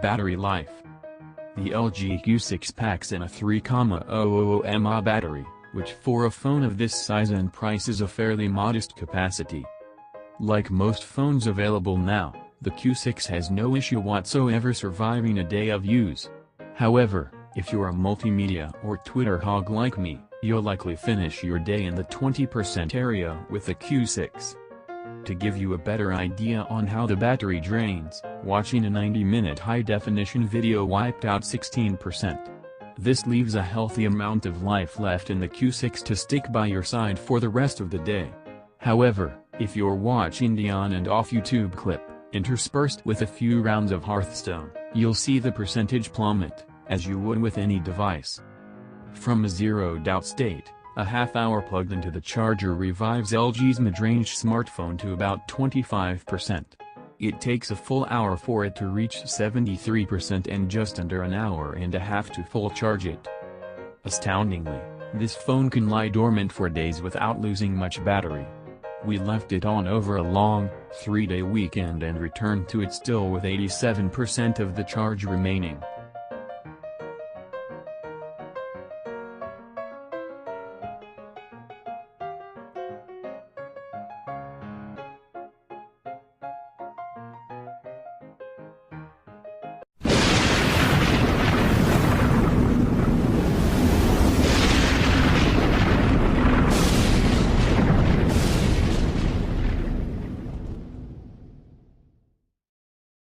battery life. The LG Q6 packs in a 3,000 mAh battery, which for a phone of this size and price is a fairly modest capacity. Like most phones available now, the Q6 has no issue whatsoever surviving a day of use. However, if you're a multimedia or Twitter hog like me, you'll likely finish your day in the 20% area with the Q6. To give you a better idea on how the battery drains, watching a 90-minute high-definition video wiped out 16%. This leaves a healthy amount of life left in the Q6 to stick by your side for the rest of the day. However, if you're watching the on and off YouTube clip, interspersed with a few rounds of Hearthstone, you'll see the percentage plummet, as you would with any device. From a zeroed-out state, a half-hour plugged into the charger revives LG's mid-range smartphone to about 25%. It takes a full hour for it to reach 73% and just under an hour and a half to full charge it. Astoundingly, this phone can lie dormant for days without losing much battery. We left it on over a long, 3-day weekend and returned to it still with 87% of the charge remaining.